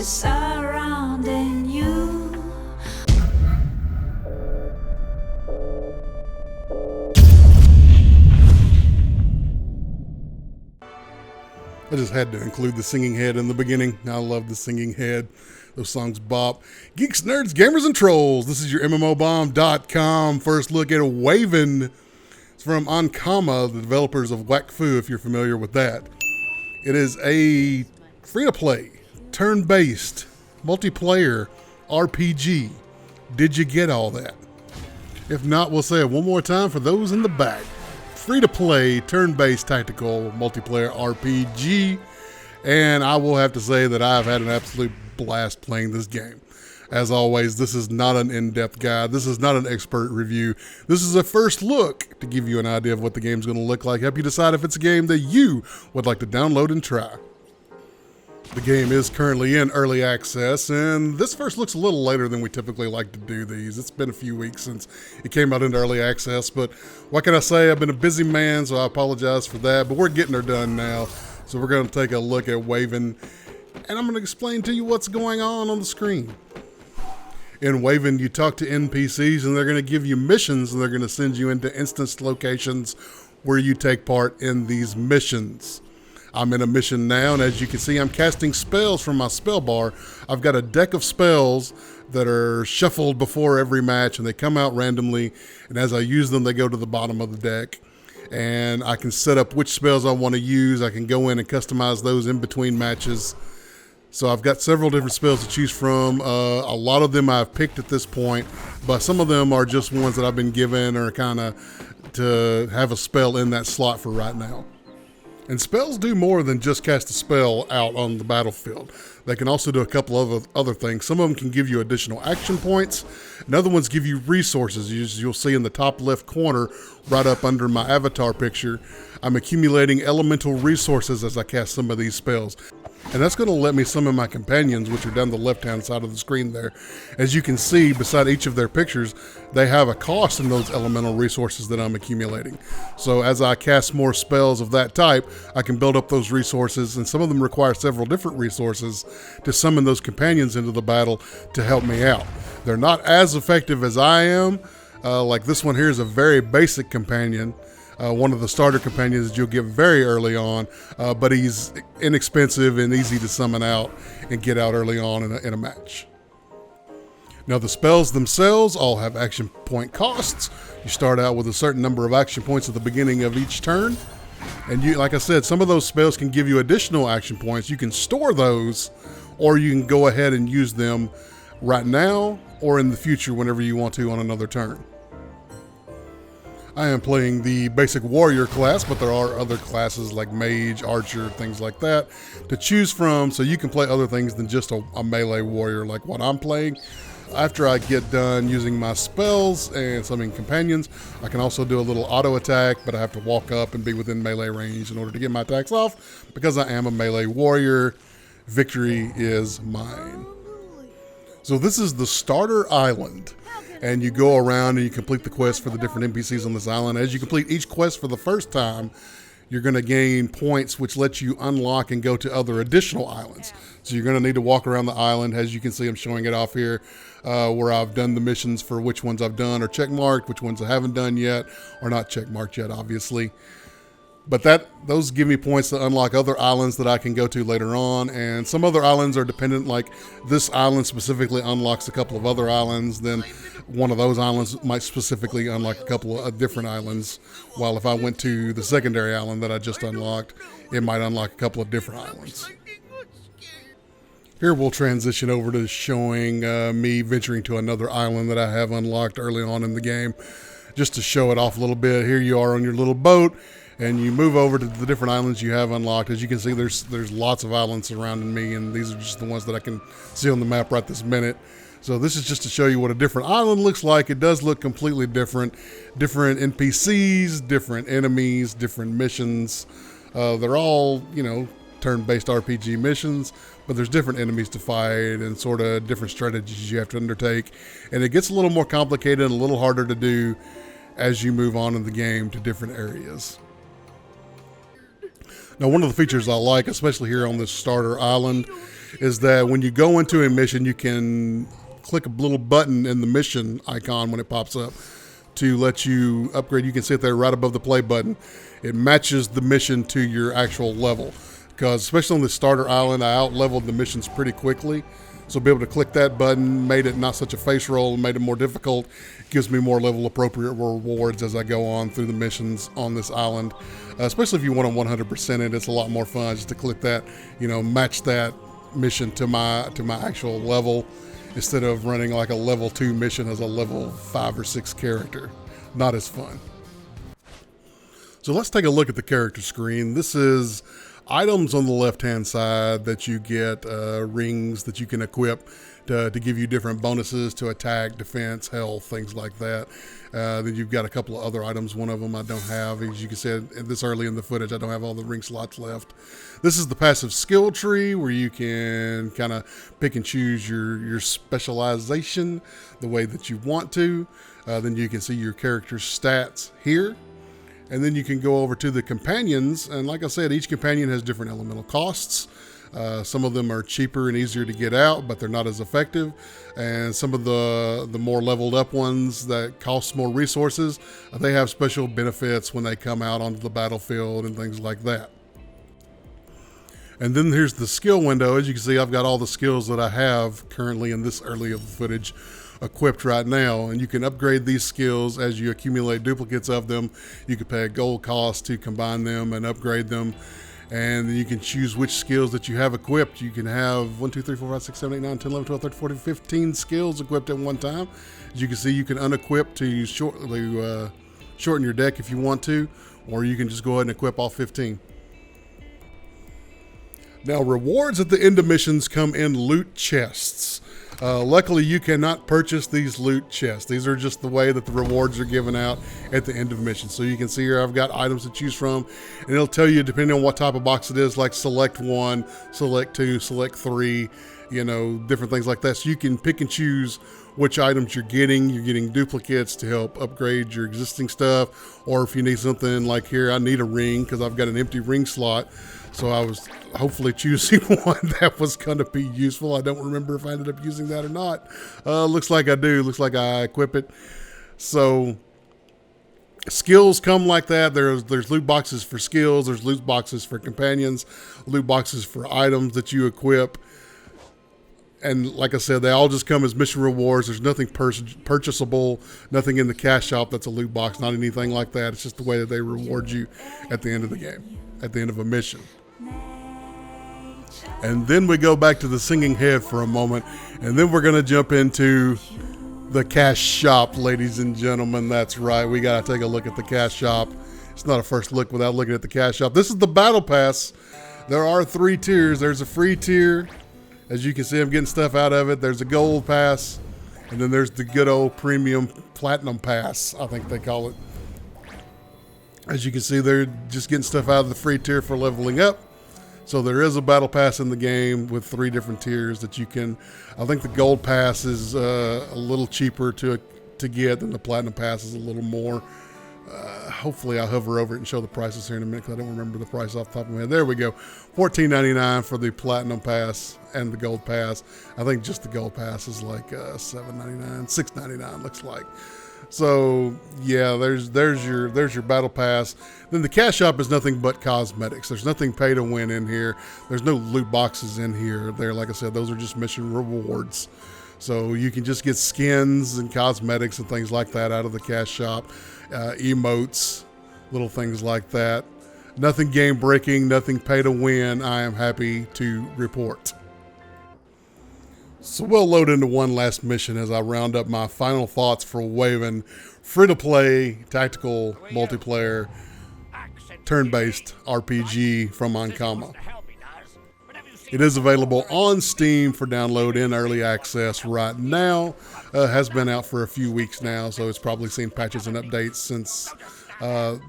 surrounding you. I just had to include the singing head in the beginning. I love the singing head. Those songs bop. Geeks, nerds, gamers, and trolls. This is your MMOBomb.com first look at Waven. It's from Ankama, the developers of Wakfu, if you're familiar with that. It is a free-to-play, turn-based, multiplayer RPG. Did you get all that? If not, we'll say it one more time for those in the back. Free-to-play, turn-based, tactical, multiplayer RPG. And I will have to say that I've had an absolute blast playing this game. As always, this is not an in-depth guide. This is not an expert review. This is a first look to give you an idea of what the game's going to look like, help you decide if it's a game that you would like to download and try. The game is currently in early access, and this first looks a little later than we typically like to do these. It's been a few weeks since it came out into early access, but what can I say? I've been a busy man, so I apologize for that, but we're getting her done now. So we're going to take a look at Waven, and I'm going to explain to you what's going on the screen. In Waven, you talk to NPCs, and they're going to give you missions, and they're going to send you into instance locations where you take part in these missions. I'm in a mission now, and as you can see, I'm casting spells from my spell bar. I've got a deck of spells that are shuffled before every match, and they come out randomly, and as I use them, they go to the bottom of the deck. And I can set up which spells I want to use. I can go in and customize those in between matches. So I've got several different spells to choose from. A lot of them I've picked at this point, but some of them are just ones that I've been given or kind of to have a spell in that slot for right now. And spells do more than just cast a spell out on the battlefield. They can also do a couple of other things. Some of them can give you additional action points, and other ones give you resources. You'll see in the top left corner, right up under my avatar picture, I'm accumulating elemental resources as I cast some of these spells. And that's going to let me summon my companions, which are down the left-hand side of the screen there. As you can see, beside each of their pictures, they have a cost in those elemental resources that I'm accumulating. So as I cast more spells of that type, I can build up those resources, and some of them require several different resources to summon those companions into the battle to help me out. They're not as effective as I am. Like this one here is a very basic companion. One of the starter companions that you'll get very early on, but he's inexpensive and easy to summon out and get out early on in a match. Now the spells themselves all have action point costs. You start out with a certain number of action points at the beginning of each turn. And you, like I said, some of those spells can give you additional action points. You can store those, or you can go ahead and use them right now or in the future whenever you want to on another turn. I am playing the basic warrior class, but there are other classes like mage, archer, things like that to choose from, so you can play other things than just a melee warrior like what I'm playing. After I get done using my spells and summoning companions, I can also do a little auto attack, but I have to walk up and be within melee range in order to get my attacks off. Because I am a melee warrior, victory is mine. So this is the starter island. And you go around and you complete the quest for the different NPCs on this island. As you complete each quest for the first time, you're going to gain points which let you unlock and go to other additional islands. So you're going to need to walk around the island. As you can see, I'm showing it off here where I've done the missions for which ones I've done or checkmarked, which ones I haven't done yet, or not checkmarked yet, obviously. But those give me points to unlock other islands that I can go to later on. And some other islands are dependent, like this island specifically unlocks a couple of other islands. Then one of those islands might specifically unlock a couple of different islands. While if I went to the secondary island that I just unlocked, it might unlock a couple of different islands. Here we'll transition over to showing me venturing to another island that I have unlocked early on in the game. Just to show it off a little bit, here you are on your little boat. And you move over to the different islands you have unlocked. As you can see, there's lots of islands surrounding me, and these are just the ones that I can see on the map right this minute. So this is just to show you what a different island looks like. It does look completely different. Different NPCs, different enemies, different missions. They're all, turn-based RPG missions, but there's different enemies to fight and sort of different strategies you have to undertake. And it gets a little more complicated and a little harder to do as you move on in the game to different areas. Now, one of the features I like, especially here on this starter island, is that when you go into a mission, you can click a little button in the mission icon when it pops up to let you upgrade. You can see it there right above the play button. It matches the mission to your actual level, because especially on the starter island, I out-leveled the missions pretty quickly. So be able to click that button made it not such a face roll and made it more difficult. It gives me more level appropriate rewards as I go on through the missions on this island. Especially if you want to 100% it, it's a lot more fun just to click that, match that mission to my actual level, instead of running like a level 2 mission as a level 5 or 6 character. Not as fun. So let's take a look at the character screen. This is items on the left-hand side that you get, rings that you can equip to give you different bonuses to attack, defense, health, things like that. Then you've got a couple of other items. One of them I don't have. As you can see, this early in the footage, I don't have all the ring slots left. This is the passive skill tree, where you can kind of pick and choose your specialization the way that you want to. Then you can see your character's stats here. And then you can go over to the companions. And like I said, each companion has different elemental costs. Some of them are cheaper and easier to get out, but they're not as effective. And some of the more leveled up ones that cost more resources, they have special benefits when they come out onto the battlefield and things like that. And then here's the skill window. As you can see, I've got all the skills that I have currently in this early of the footage equipped right now, and you can upgrade these skills as you accumulate duplicates of them. You can pay a gold cost to combine them and upgrade them, and then you can choose which skills that you have equipped. You can have 1, 2, 3, 4, 5, 6, 7, 8, 9, 10, 11, 12, 13, 14, 15 skills equipped at one time. As you can see, you can unequip to shorten your deck if you want to, or you can just go ahead and equip all 15. Now, rewards at the end of missions come in loot chests. Luckily, you cannot purchase these loot chests. These are just the way that the rewards are given out at the end of missions. So you can see here I've got items to choose from, and it'll tell you depending on what type of box it is, like select 1, select 2, select 3, different things like that. So you can pick and choose which items you're getting. You're getting duplicates to help upgrade your existing stuff, or if you need something like here, I need a ring because I've got an empty ring slot. So I was hopefully choosing one that was going to be useful. I don't remember if I ended up using that or not. Looks like I do. Looks like I equip it. So skills come like that. There's loot boxes for skills. There's loot boxes for companions. Loot boxes for items that you equip. And like I said, they all just come as mission rewards. There's nothing purchasable, nothing in the cash shop that's a loot box, not anything like that. It's just the way that they reward you at the end of the game, at the end of a mission. And then we go back to the singing head for a moment, and then we're going to jump into the cash shop, ladies and gentlemen. That's right. We got to take a look at the cash shop. It's not a first look without looking at the cash shop. This is the battle pass. There are 3 tiers. There's a free tier. As you can see, I'm getting stuff out of it. There's a gold pass, and then there's the good old premium platinum pass, I think they call it. As you can see, they're just getting stuff out of the free tier for leveling up. So there is a battle pass in the game with 3 different tiers that you can. I think the gold pass is a little cheaper to get than the platinum pass is a little more. Hopefully I'll hover over it and show the prices here in a minute, because I don't remember the price off the top of my head. There we go. $14.99 for the platinum pass and the gold pass. I think just the gold pass is like $7.99, $6.99 looks like. So yeah, there's your battle pass. Then the cash shop is nothing but cosmetics. There's nothing pay to win in here. There's no loot boxes in here. There, like I said, those are just mission rewards. So you can just get skins and cosmetics and things like that out of the cash shop, emotes, little things like that. Nothing game breaking, nothing pay to win, I am happy to report. So we'll load into one last mission as I round up my final thoughts for Waven, free-to-play, tactical, multiplayer, turn-based RPG from Ankama. It is available on Steam for download in early access right now. Has been out for a few weeks now, so it's probably seen patches and updates since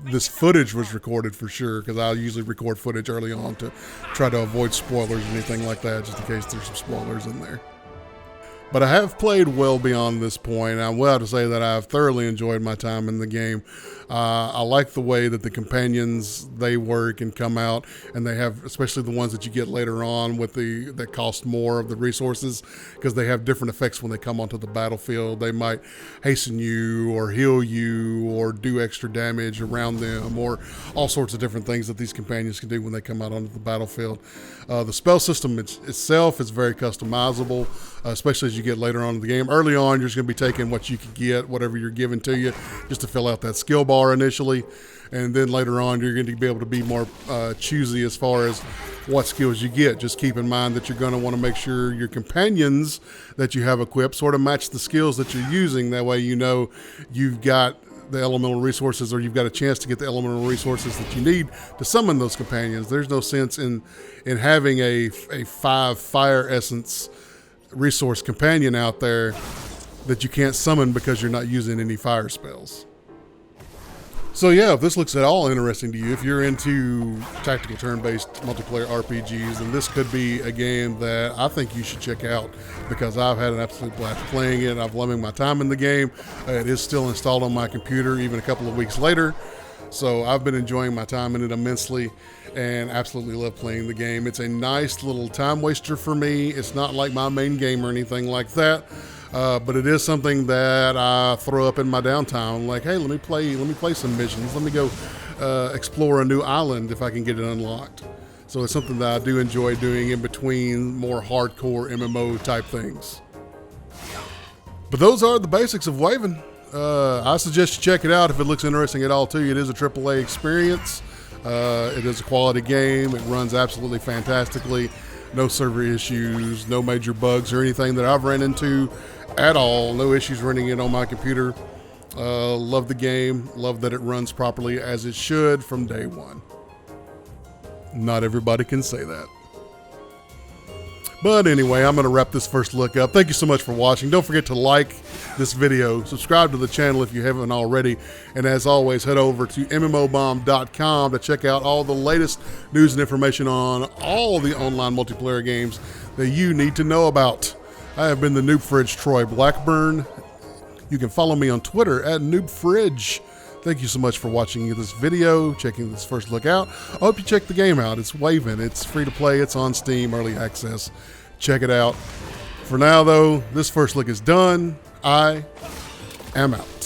this footage was recorded for sure, because I usually record footage early on to try to avoid spoilers or anything like that, just in case there's some spoilers in there. But I have played well beyond this point. I'm well to say that I've thoroughly enjoyed my time in the game. I like the way that the companions, they work and come out, and they have, especially the ones that you get later on with that cost more of the resources, because they have different effects when they come onto the battlefield. They might hasten you or heal you or do extra damage around them, or all sorts of different things that these companions can do when they come out onto the battlefield. The spell system itself is very customizable, especially as you get later on in the game. Early on, you're just going to be taking what you can get, whatever you're given to you, just to fill out that skill bar initially, and then later on you're going to be able to be more choosy as far as what skills you get. Just keep in mind that you're going to want to make sure your companions that you have equipped sort of match the skills that you're using. That way you know you've got the elemental resources, or you've got a chance to get the elemental resources that you need to summon those companions. There's no sense in having a 5 fire essence resource companion out there that you can't summon because you're not using any fire spells. So yeah, if this looks at all interesting to you, if you're into tactical turn-based multiplayer RPGs, then this could be a game that I think you should check out, because I've had an absolute blast playing it. I've loving my time in the game. It is still installed on my computer even a couple of weeks later. So I've been enjoying my time in it immensely and absolutely love playing the game. It's a nice little time waster for me. It's not like my main game or anything like that. But it is something that I throw up in my downtime. I'm like, hey, let me play some missions. Let me go explore a new island if I can get it unlocked. So it's something that I do enjoy doing in between more hardcore MMO type things. But those are the basics of Waven. I suggest you check it out if it looks interesting at all to you. It is a AAA experience. It is a quality game. It runs absolutely fantastically. No server issues, no major bugs or anything that I've ran into at all. No issues running it on my computer. Love the game. Love that it runs properly as it should from day one. Not everybody can say that. But anyway, I'm going to wrap this first look up. Thank you so much for watching. Don't forget to like this video, subscribe to the channel if you haven't already, and as always, head over to MMOBomb.com to check out all the latest news and information on all the online multiplayer games that you need to know about. I have been the Noob Fridge, Troy Blackburn. You can follow me on Twitter at Noob Fridge. Thank you so much for watching this video, checking this first look out. I hope you check the game out. It's Waven. It's free to play. It's on Steam, early access. Check it out. For now, though, this first look is done. I am out.